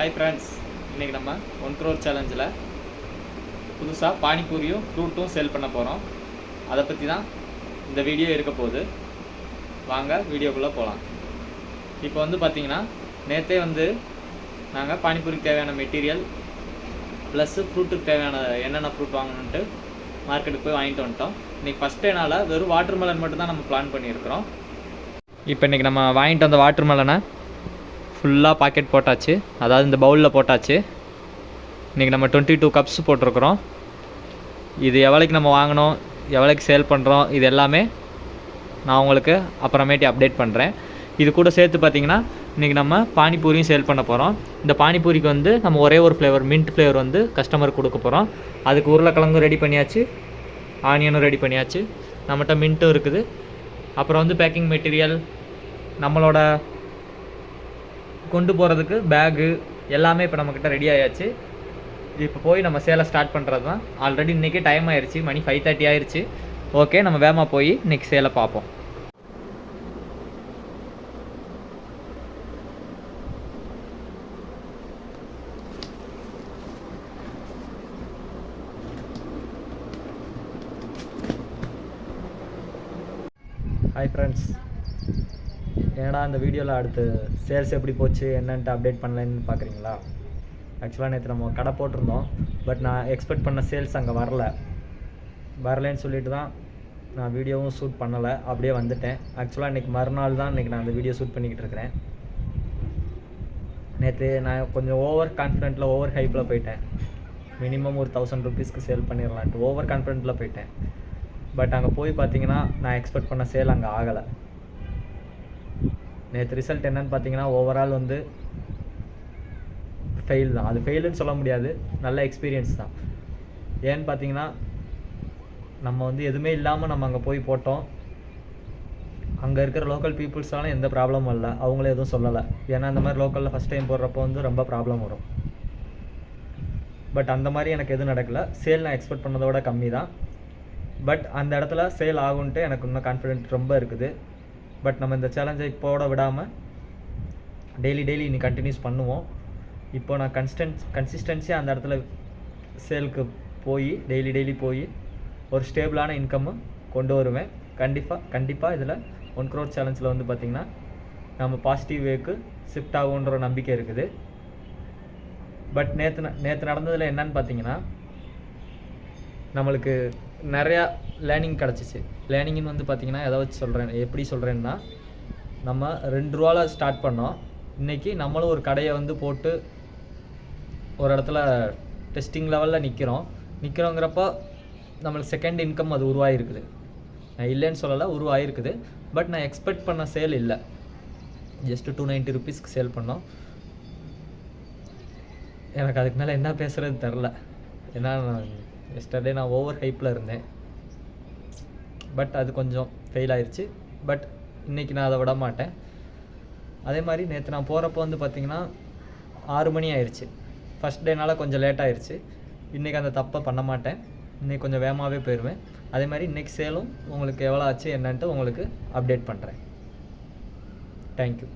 Hi friends, இன்றைக்கி நம்ம 1 crore சேலஞ்சில் புதுசாக பானிபூரியும் ஃப்ரூட்டும் சேல் பண்ண போகிறோம். அதை பற்றி தான் இந்த வீடியோ இருக்க போகுது. வாங்க வீடியோக்குள்ளே போகலாம். இப்போ பார்த்திங்கன்னா நேற்றே நாங்கள் பானிபூரிக்கு தேவையான மெட்டீரியல் ப்ளஸ்ஸு ஃப்ரூட்டுக்கு தேவையான என்னென்ன ஃப்ரூட் வாங்கணுன்ட்டு மார்க்கெட்டுக்கு போய் வாங்கிட்டு வந்துட்டோம். இன்றைக்கி ஃபஸ்ட் டேனால் வெறும் வாட்டர் மெலன் மட்டும் தான் நம்ம பிளான் பண்ணியிருக்கிறோம். இப்போ இன்றைக்கி நம்ம வாங்கிட்டு வந்த வாட்டர் மெலனை ஃபுல்லாக பாக்கெட் போட்டாச்சு, அதாவது இந்த பவுலில் போட்டாச்சு. இன்றைக்கி நம்ம 22 cups போட்டிருக்கிறோம். இது எவ்வளோக்கு நம்ம வாங்கினோம், எவ்வளோக்கு சேல் பண்ணுறோம், இது எல்லாமே நான் உங்களுக்கு அப்புறமேட்டி அப்டேட் பண்ணுறேன். இது கூட சேர்த்து பார்த்திங்கன்னா இன்றைக்கி நம்ம பானிபூரியும் சேல் பண்ண போகிறோம். இந்த பானிபூரிக்கு நம்ம ஒரே ஒரு ஃப்ளேவர், மின்ட் ஃப்ளேவர் கஸ்டமருக்கு கொடுக்க போகிறோம். அதுக்கு உருளைக்கிழங்கும் ரெடி பண்ணியாச்சு, ஆனியனும் ரெடி பண்ணியாச்சு, நம்மகிட்ட மின்ட்டும் இருக்குது. அப்புறம் பேக்கிங் மெட்டீரியல், நம்மளோட கொண்டு போகிறதுக்கு பேகு எல்லாமே இப்போ நம்மக்கிட்ட ரெடி ஆயாச்சு. இப்போ போய் நம்ம சேலை ஸ்டார்ட் பண்ணுறது தான். ஆல்ரெடி இன்றைக்கி டைம் ஆயிடுச்சு, மணி 5:30 ஆயிடுச்சு. ஓகே, நம்ம வேகமாக போய் இன்றைக்கி சேலை பார்ப்போம். ஹாய் ஃப்ரெண்ட்ஸ், ஏன்னா இந்த வீடியோவில் அடுத்து சேல்ஸ் எப்படி போச்சு என்னன்ட்டு அப்டேட் பண்ணலன்னு பார்க்குறீங்களா? ஆக்சுவலாக நேற்று நம்ம கடை போட்டிருந்தோம், பட் நான் எக்ஸ்பெக்ட் பண்ண சேல்ஸ் அங்கே வரலன்னு சொல்லிட்டு தான் நான் வீடியோவும் ஷூட் பண்ணலை, அப்படியே வந்துட்டேன். ஆக்சுவலாக இன்றைக்கி மறுநாள் தான் இன்றைக்கி நான் அந்த வீடியோ ஷூட் பண்ணிக்கிட்டு இருக்கிறேன். நேற்று நான் கொஞ்சம் ஓவர் கான்ஃபிடென்ட்டில் ஓவர் ஹைப்பில் போயிட்டேன். மினிமம் ஒரு 1000 rupeesக்கு சேல் பண்ணிடலான்ட்டு ஓவர் கான்ஃபிடென்ட்டில் போயிட்டேன். பட் அங்கே போய் பார்த்தீங்கன்னா நான் எக்ஸ்பெக்ட் பண்ண சேல் அங்கே ஆகலை. நேற்று ரிசல்ட் என்னன்னு பார்த்தீங்கன்னா ஓவரால் ஃபெயில் தான். அது ஃபெயிலுன்னு சொல்ல முடியாது, நல்ல எக்ஸ்பீரியன்ஸ் தான். ஏன்னு பார்த்தீங்கன்னா நம்ம எதுவுமே இல்லாமல் நம்ம அங்கே போய் போட்டோம். அங்கே இருக்கிற லோக்கல் பீப்புள்ஸால எந்த ப்ராப்ளமும் இல்லை, அவங்களே எதுவும் சொல்லலை. ஏன்னா அந்த மாதிரி லோக்கலில் ஃபஸ்ட் டைம் போடுறப்போ ரொம்ப ப்ராப்ளம் வரும். பட் அந்த மாதிரி எனக்கு எதுவும் நடக்கலை. சேல் நான் எக்ஸ்பெக்ட் பண்ணதோட கம்மி தான். பட் அந்த இடத்துல சேல் ஆகுன்ட்டு எனக்கு இன்னும் கான்ஃபிடென்ட் ரொம்ப இருக்குது. பட் நம்ம இந்த சேலஞ்சை இப்போட விடாமல் டெய்லி இனி கண்டினியூஸ் பண்ணுவோம். இப்போ நான் கன்சிஸ்டன்சியாக அந்த இடத்துல சேலுக்கு போய் டெய்லி போய் ஒரு ஸ்டேபிளான இன்கம்மை கொண்டு வருவேன். கண்டிப்பாக இதில் 1 crore சேலஞ்சில் பார்த்திங்கன்னா நம்ம பாசிட்டிவ் வேக்கு ஷிஃப்ட் ஆகுன்ற ஒரு நம்பிக்கை இருக்குது. பட் நேற்று நடந்ததில் என்னன்னு பார்த்தீங்கன்னா நம்மளுக்கு நிறையா லேர்னிங் கிடச்சிச்சு. லேர்னிங்னு பார்த்திங்கன்னா எப்படி சொல்கிறேன்னா, நம்ம 2 ரூபாவில் ஸ்டார்ட் பண்ணோம். இன்றைக்கி நம்மளும் ஒரு கடையை போட்டு ஒரு இடத்துல டெஸ்டிங் லெவலில் நிற்கிறோங்கிறப்போ நம்மளுக்கு செகண்ட் இன்கம் அது உருவாகிருக்குது. நான் இல்லைன்னு சொல்லலை, உருவாகிருக்குது. பட் நான் எக்ஸ்பெக்ட் பண்ண சேல் இல்லை. ஜஸ்ட் 290 rupeesக்கு சேல் பண்ணோம். எனக்கு அதுக்கு மேலே என்ன பேசுகிறது தெரில. ஏன்னா எஸ்டர்டே நான் ஓவர் ஹைப்பில் இருந்தேன். பட் அது கொஞ்சம் ஃபெயில் ஆயிடுச்சு. பட் இன்றைக்கி நான் அதை விட மாட்டேன். அதே மாதிரி நேற்று நான் போகிறப்போ பார்த்திங்கன்னா 6 மணி ஆயிடுச்சு. ஃபஸ்ட் டேனால் கொஞ்சம் லேட் ஆயிடுச்சு. இன்றைக்கி அந்த தப்பை பண்ண மாட்டேன். இன்றைக்கி கொஞ்சம் வேகமாகவே போயிடுவேன். அதே மாதிரி இன்றைக்கி சேலும் உங்களுக்கு எவ்வளோ ஆச்சு என்னன்ட்டு உங்களுக்கு அப்டேட் பண்ணுறேன். தேங்க்யூ.